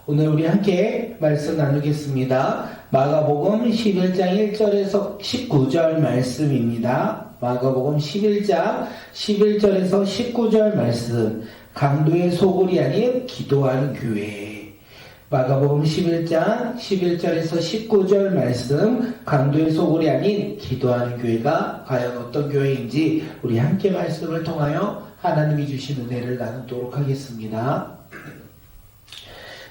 오늘 우리 함께 말씀 나누겠습니다. 마가복음 11장 1절에서 19절 말씀입니다. 마가복음 11장 11절에서 19절 말씀, 강도의 소굴이 아닌 기도하는 교회. 마가복음 11장 11절에서 19절 말씀, 강도의 소굴이 아닌 기도하는 교회가 과연 어떤 교회인지 우리 함께 말씀을 통하여 하나님이 주신 은혜를 나누도록 하겠습니다.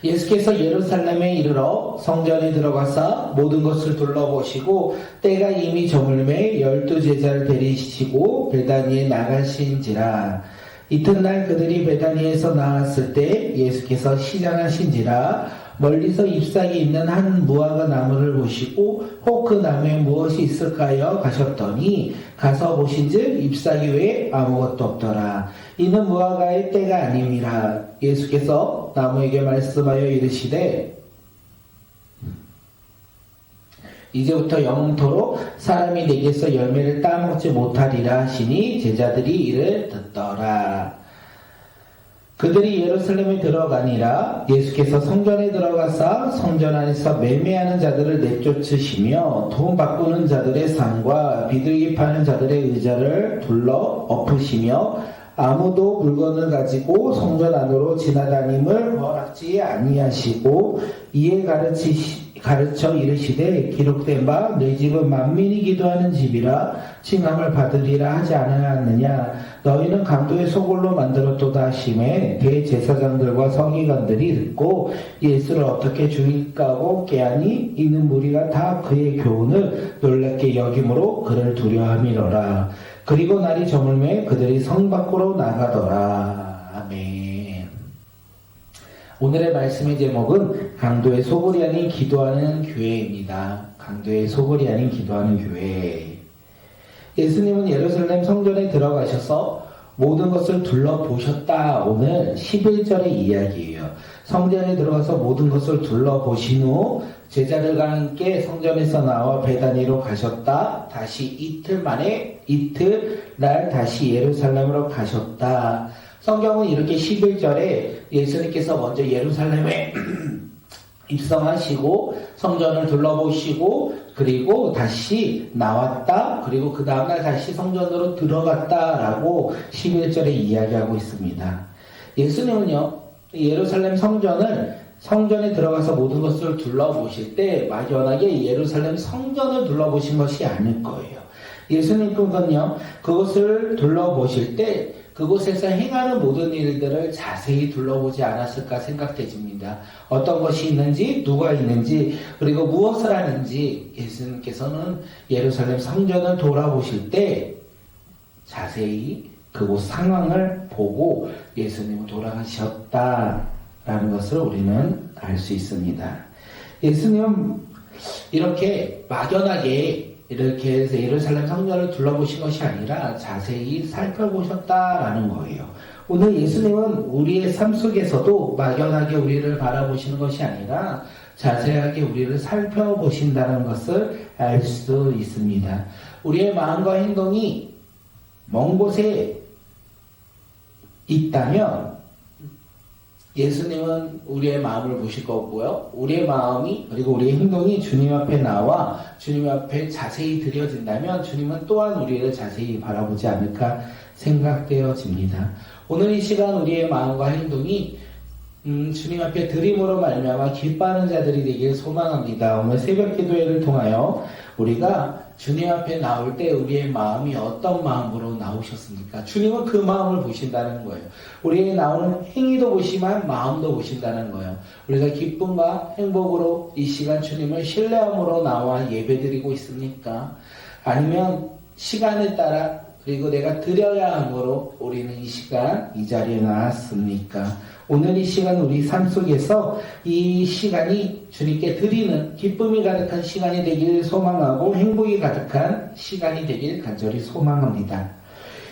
예수께서 예루살렘에 이르러 성전에 들어가사 모든 것을 둘러보시고 때가 이미 저물매 12 제자를 데리시고 베다니에 나가신지라. 이튿날 그들이 베다니에서 나왔을 때 예수께서 시장하신지라. 멀리서 잎사귀 있는 한 무화과 나무를 보시고 혹 그 나무에 무엇이 있을까요? 가셨더니 가서 보신즉 잎사귀 외에 아무것도 없더라. 이는 무화과의 때가 아님이라. 예수께서 나무에게 말씀하여 이르시되 이제부터 영원토록 사람이 내게서 열매를 따먹지 못하리라 하시니 제자들이 이를 듣더라. 그들이 예루살렘에 들어가니라. 예수께서 성전에 들어가사 성전 안에서 매매하는 자들을 내쫓으시며 돈 바꾸는 자들의 상과 비둘기 파는 자들의 의자를 둘러 엎으시며 아무도 물건을 가지고 성전 안으로 지나다님을 허락지 아니하시고 이에 가르쳐 이르시되 기록된 바 내 집은 만민이 기도하는 집이라 칭함을 받으리라 하지 않았느냐. 너희는 강도의 소굴로 만들었도다 하시매 대제사장들과 서기관들이 듣고 예수를 어떻게 죽일까 하고 깨하니 이는 무리가 다 그의 교훈을 놀랍게 여김으로 그를 두려워함이로라. 그리고 날이 저물매 그들이 성 밖으로 나가더라. 아멘. 오늘의 말씀의 제목은 강도의 소굴이 아닌 기도하는 교회입니다. 강도의 소굴이 아닌 기도하는 교회. 예수님은 예루살렘 성전에 들어가셔서 모든 것을 둘러보셨다. 오늘 11절의 이야기예요. 성전에 들어가서 모든 것을 둘러보신 후 제자들과 함께 성전에서 나와 베다니로 가셨다. 다시 이틀날 다시 예루살렘으로 가셨다. 성경은 이렇게 11절에 예수님께서 먼저 예루살렘에 입성하시고 성전을 둘러보시고 그리고 다시 나왔다. 그리고 그 다음날 다시 성전으로 들어갔다라고 11절에 이야기하고 있습니다. 예수님은요, 예루살렘 성전에 들어가서 모든 것을 둘러보실 때 막연하게 예루살렘 성전을 둘러보신 것이 아닐 거예요. 예수님께서는요, 그것을 둘러보실 때 그곳에서 행하는 모든 일들을 자세히 둘러보지 않았을까 생각되집니다. 어떤 것이 있는지, 누가 있는지, 그리고 무엇을 하는지 예수님께서는 예루살렘 성전을 돌아보실 때 자세히 그곳 상황을 보고 예수님은 돌아가셨다라는 것을 우리는 알 수 있습니다. 예수님은 이렇게 막연하게 이렇게 해서 예루살렘 성전을 둘러보신 것이 아니라 자세히 살펴보셨다라는 거예요. 오늘 예수님은 우리의 삶 속에서도 막연하게 우리를 바라보시는 것이 아니라 자세하게 우리를 살펴보신다는 것을 알 수 있습니다. 우리의 마음과 행동이 먼 곳에 있다면 예수님은 우리의 마음을 보실 거고요. 우리의 마음이 그리고 우리의 행동이 주님 앞에 나와 주님 앞에 자세히 드려진다면 주님은 또한 우리를 자세히 바라보지 않을까 생각되어집니다. 오늘 이 시간 우리의 마음과 행동이 주님 앞에 드림으로 말미암아 기뻐하는 자들이 되길 소망합니다. 오늘 새벽 기도회를 통하여 우리가 주님 앞에 나올 때 우리의 마음이 어떤 마음으로 나오셨습니까? 주님은 그 마음을 보신다는 거예요. 우리의 나오는 행위도 보시지만 마음도 보신다는 거예요. 우리가 기쁨과 행복으로 이 시간 주님을 신뢰함으로 나와 예배드리고 있습니까? 아니면 시간에 따라 그리고 내가 드려야 함으로 우리는 이 시간 이 자리에 나왔습니까? 오늘 이 시간 우리 삶 속에서 이 시간이 주님께 드리는 기쁨이 가득한 시간이 되길 소망하고 행복이 가득한 시간이 되길 간절히 소망합니다.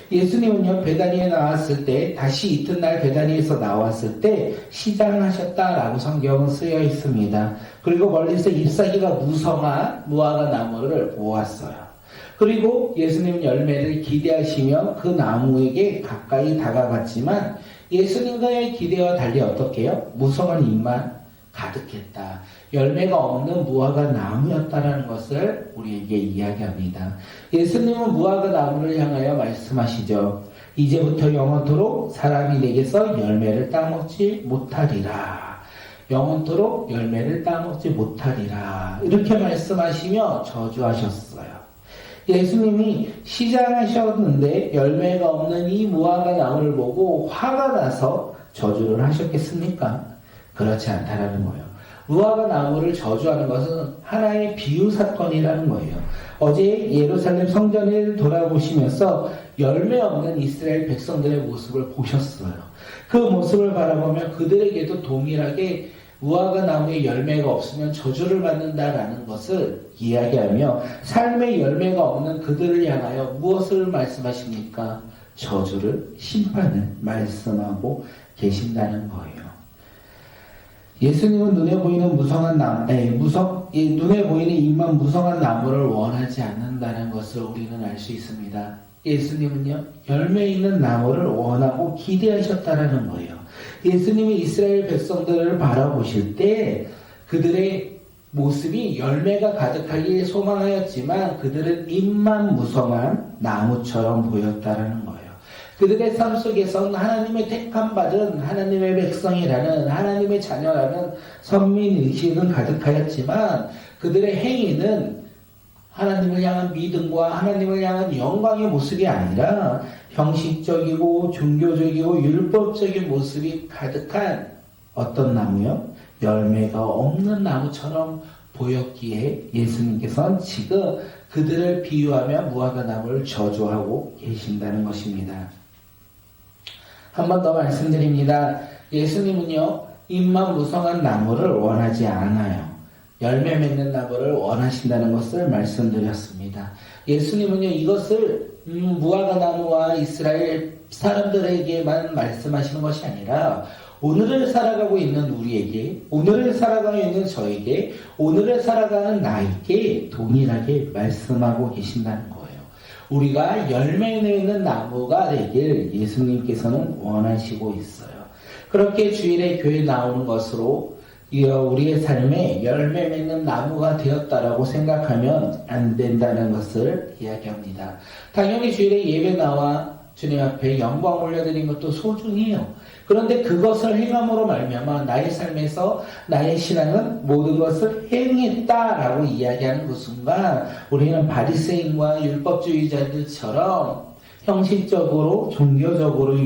예수님은요, 베다니에 나왔을 때, 다시 이튿날 베다니에서 나왔을 때 시장하셨다라고 성경은 쓰여 있습니다. 그리고 멀리서 잎사귀가 무성한 무화과 나무를 보았어요. 그리고 예수님은 열매를 기대하시며 그 나무에게 가까이 다가갔지만 예수님과의 기대와 달리 어떻게 해요? 무성한 잎만 가득했다. 열매가 없는 무화과 나무였다라는 것을 우리에게 이야기합니다. 예수님은 무화과 나무를 향하여 말씀하시죠. 이제부터 영원토록 사람이 내게서 열매를 따먹지 못하리라. 영원토록 열매를 따먹지 못하리라. 이렇게 말씀하시며 저주하셨어요. 예수님이 시장하셨는데 열매가 없는 이 무화과 나무를 보고 화가 나서 저주를 하셨겠습니까? 그렇지 않다라는 거예요. 무화과 나무를 저주하는 것은 하나의 비유 사건이라는 거예요. 어제 예루살렘 성전을 돌아보시면서 열매 없는 이스라엘 백성들의 모습을 보셨어요. 그 모습을 바라보면 그들에게도 동일하게 무화과 나무에 열매가 없으면 저주를 받는다라는 것을 이야기하며 삶의 열매가 없는 그들을 향하여 무엇을 말씀하십니까? 저주를, 심판을 말씀하고 계신다는 거예요. 예수님은 눈에 보이는 눈에 보이는 잎만 무성한 나무를 원하지 않는다는 것을 우리는 알 수 있습니다. 예수님은요, 열매 있는 나무를 원하고 기대하셨다는 거예요. 예수님이 이스라엘 백성들을 바라보실 때 그들의 모습이 열매가 가득하기에 소망하였지만 그들은 잎만 무성한 나무처럼 보였다는 거예요. 그들의 삶 속에서는 하나님의 택함받은 하나님의 백성이라는 하나님의 자녀라는 선민의식은 가득하였지만 그들의 행위는 하나님을 향한 믿음과 하나님을 향한 영광의 모습이 아니라 형식적이고 종교적이고 율법적인 모습이 가득한 어떤 나무요? 열매가 없는 나무처럼 보였기에 예수님께서는 지금 그들을 비유하며 무화과 나무를 저주하고 계신다는 것입니다. 한 번 더 말씀드립니다. 예수님은요, 잎만 무성한 나무를 원하지 않아요. 열매 맺는 나무를 원하신다는 것을 말씀드렸습니다. 예수님은요, 이것을 무화과 나무와 이스라엘 사람들에게만 말씀하시는 것이 아니라 오늘을 살아가고 있는 우리에게, 오늘을 살아가고 있는 저에게, 오늘을 살아가는 나에게 동일하게 말씀하고 계신다는 거예요. 우리가 열매 내는 나무가 되길 예수님께서는 원하시고 있어요. 그렇게 주일에 교회 나오는 것으로 우리의 삶에 열매 맺는 나무가 되었다라고 생각하면 안 된다는 것을 이야기합니다. 당연히 주일에 예배 나와 주님 앞에 영광 올려드린 것도 소중해요. 그런데 그것을 행함으로 말미암아 나의 삶에서 나의 신앙은 모든 것을 행했다라고 이야기하는 그 순간 우리는 바리새인과 율법주의자들처럼 형식적으로 종교적으로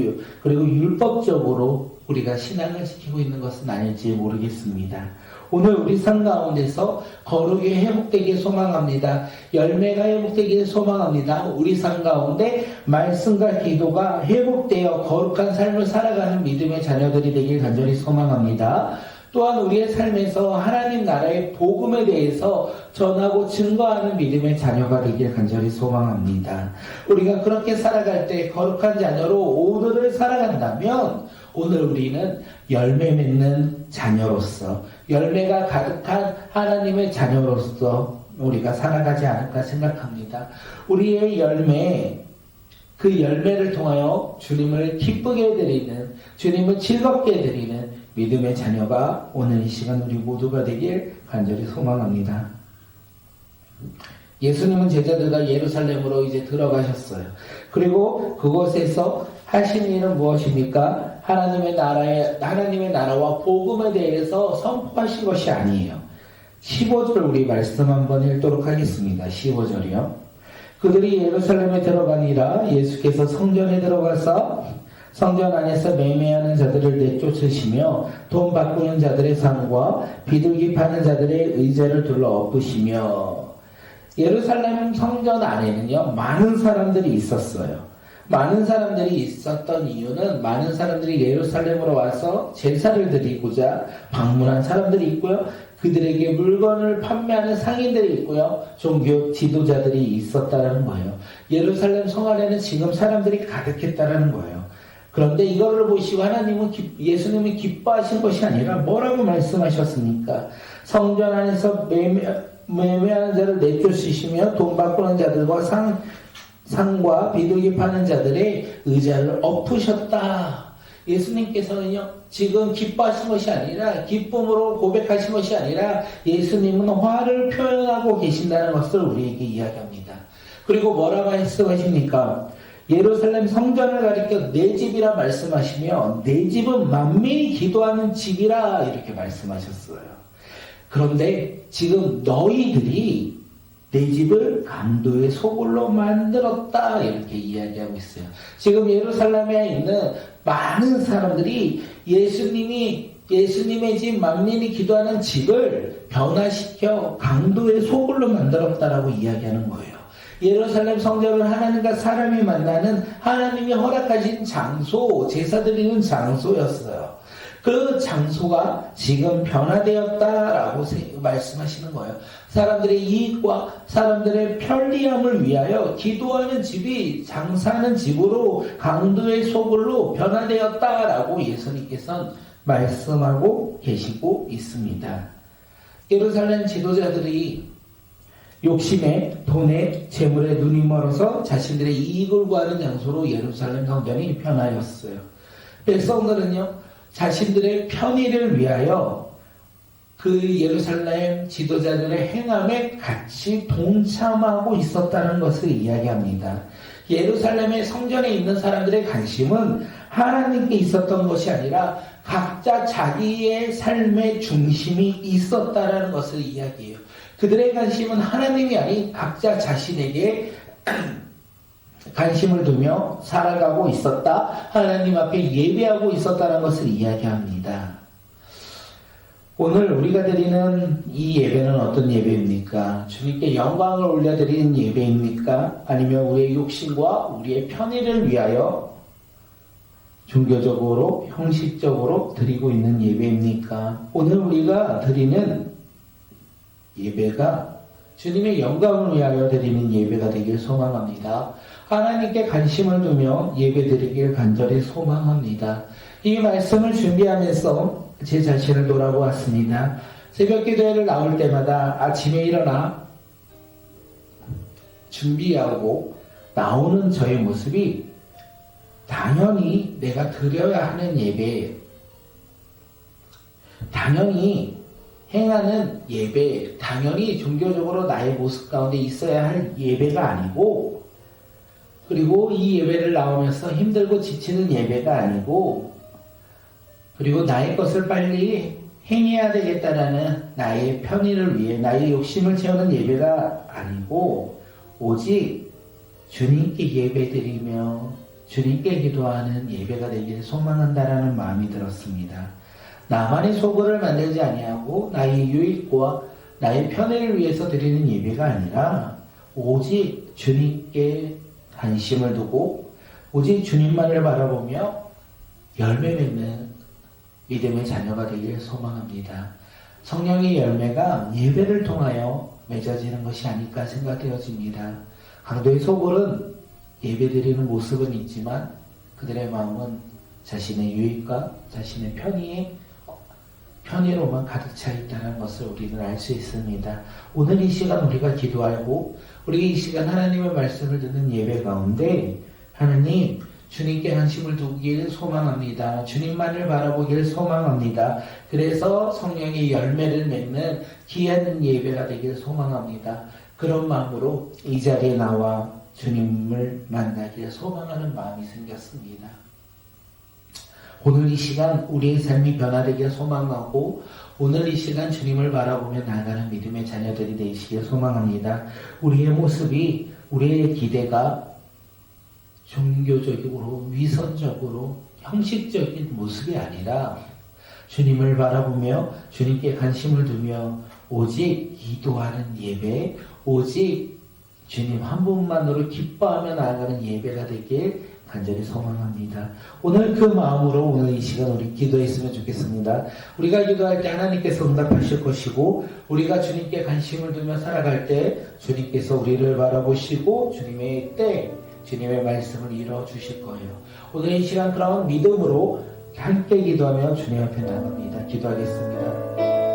그리고 율법적으로 우리가 신앙을 지키고 있는 것은 아닐지 모르겠습니다. 오늘 우리 삶 가운데서 거룩이 회복되길 소망합니다. 열매가 회복되길 소망합니다. 우리 삶 가운데 말씀과 기도가 회복되어 거룩한 삶을 살아가는 믿음의 자녀들이 되길 간절히 소망합니다. 또한 우리의 삶에서 하나님 나라의 복음에 대해서 전하고 증거하는 믿음의 자녀가 되길 간절히 소망합니다. 우리가 그렇게 살아갈 때 거룩한 자녀로 오늘을 살아간다면 오늘 우리는 열매 맺는 자녀로서 열매가 가득한 하나님의 자녀로서 우리가 살아가지 않을까 생각합니다. 우리의 열매, 그 열매를 통하여 주님을 기쁘게 해드리는, 주님을 즐겁게 해드리는 믿음의 자녀가 오늘 이 시간 우리 모두가 되길 간절히 소망합니다. 예수님은 제자들과 예루살렘으로 이제 들어가셨어요. 그리고 그곳에서 하신 일은 무엇입니까? 하나님의 나라와 복음에 대해서 선포하신 것이 아니에요. 15절 우리 말씀 한번 읽도록 하겠습니다. 15절이요. 그들이 예루살렘에 들어가니라 예수께서 성전에 들어가서 성전 안에서 매매하는 자들을 내쫓으시며 돈 바꾸는 자들의 상과 비둘기 파는 자들의 의자를 둘러 엎으시며 예루살렘 성전 안에는요 많은 사람들이 있었어요. 많은 사람들이 있었던 이유는 많은 사람들이 예루살렘으로 와서 제사를 드리고자 방문한 사람들이 있고요. 그들에게 물건을 판매하는 상인들이 있고요. 종교 지도자들이 있었다는 거예요. 예루살렘 성 안에는 지금 사람들이 가득했다는 거예요. 그런데 이거를 보시고 예수님이 기뻐하신 것이 아니라 뭐라고 말씀하셨습니까? 성전 안에서 매매하는 자를 내쫓으시며 돈 바꾸는 자들과 상과 비둘기 파는 자들의 의자를 엎으셨다. 예수님께서는요, 지금 기뻐하신 것이 아니라, 기쁨으로 고백하신 것이 아니라, 예수님은 화를 표현하고 계신다는 것을 우리에게 이야기합니다. 그리고 뭐라고 말씀하십니까? 예루살렘 성전을 가리켜 내 집이라 말씀하시며, 내 집은 만민이 기도하는 집이라 이렇게 말씀하셨어요. 그런데 지금 너희들이 내 집을 강도의 소굴로 만들었다 이렇게 이야기하고 있어요. 지금 예루살렘에 있는 많은 사람들이 예수님의 집 만민이 기도하는 집을 변화시켜 강도의 소굴로 만들었다라고 이야기하는 거예요. 예루살렘 성전은 하나님과 사람이 만나는 하나님이 허락하신 장소, 제사 드리는 장소였어요. 그 장소가 지금 변화되었다라고 말씀하시는 거예요. 사람들의 이익과 사람들의 편리함을 위하여 기도하는 집이 장사하는 집으로 강도의 소굴로 변화되었다라고 예수님께서는 말씀하고 계시고 있습니다. 예루살렘 지도자들이 욕심에, 돈에, 재물에 눈이 멀어서 자신들의 이익을 구하는 장소로 예루살렘 성전이 변하였어요. 백성들은요, 자신들의 편의를 위하여 그 예루살렘 지도자들의 행함에 같이 동참하고 있었다는 것을 이야기합니다. 예루살렘의 성전에 있는 사람들의 관심은 하나님께 있었던 것이 아니라 각자 자기의 삶의 중심이 있었다는 것을 이야기해요. 그들의 관심은 하나님이 아닌 각자 자신에게 관심을 두며 살아가고 있었다. 하나님 앞에 예배하고 있었다는 것을 이야기합니다. 오늘 우리가 드리는 이 예배는 어떤 예배입니까? 주님께 영광을 올려드리는 예배입니까? 아니면 우리의 욕심과 우리의 편의를 위하여 종교적으로, 형식적으로 드리고 있는 예배입니까? 오늘 우리가 드리는 예배가 주님의 영광을 위하여 드리는 예배가 되길 소망합니다. 하나님께 관심을 두며 예배 드리길 간절히 소망합니다. 이 말씀을 준비하면서 제 자신을 돌아보았습니다. 새벽 기도회를 나올 때마다 아침에 일어나 준비하고 나오는 저의 모습이 당연히 내가 드려야 하는 예배, 당연히 행하는 예배, 당연히 종교적으로 나의 모습 가운데 있어야 할 예배가 아니고, 그리고 이 예배를 나오면서 힘들고 지치는 예배가 아니고, 그리고 나의 것을 빨리 행해야 되겠다라는 나의 편의를 위해 나의 욕심을 채우는 예배가 아니고, 오직 주님께 예배드리며 주님께 기도하는 예배가 되기를 소망한다라는 마음이 들었습니다. 나만의 소굴을 만들지 아니하고 나의 유익과 나의 편의를 위해서 드리는 예배가 아니라 오직 주님께 관심을 두고 오직 주님만을 바라보며 열매 맺는 믿음의 자녀가 되기를 소망합니다. 성령의 열매가 예배를 통하여 맺어지는 것이 아닐까 생각되어집니다. 강도의 소굴은 예배드리는 모습은 있지만 그들의 마음은 자신의 유익과 자신의 편의로만 가득 차 있다는 것을 우리는 알 수 있습니다. 오늘 이 시간 우리가 기도하고 우리 이 시간 하나님의 말씀을 듣는 예배 가운데 하나님 주님께 관심을 두길 소망합니다. 주님만을 바라보길 소망합니다. 그래서 성령의 열매를 맺는 귀한 예배가 되길 소망합니다. 그런 마음으로 이 자리에 나와 주님을 만나길 소망하는 마음이 생겼습니다. 오늘 이 시간 우리의 삶이 변화되길 소망하고 오늘 이 시간 주님을 바라보며 나아가는 믿음의 자녀들이 되시길 소망합니다. 우리의 모습이, 우리의 기대가 종교적으로, 위선적으로, 형식적인 모습이 아니라 주님을 바라보며 주님께 관심을 두며 오직 기도하는 예배, 오직 주님 한 분만으로 기뻐하며 나아가는 예배가 되길 간절히 소망합니다. 오늘 그 마음으로 오늘 이 시간 우리 기도했으면 좋겠습니다. 우리가 기도할 때 하나님께서 응답하실 것이고 우리가 주님께 관심을 두며 살아갈 때 주님께서 우리를 바라보시고 주님의 때 주님의 말씀을 이루어주실 거예요. 오늘 이 시간 그런 믿음으로 함께 기도하며 주님 앞에 나갑니다. 기도하겠습니다.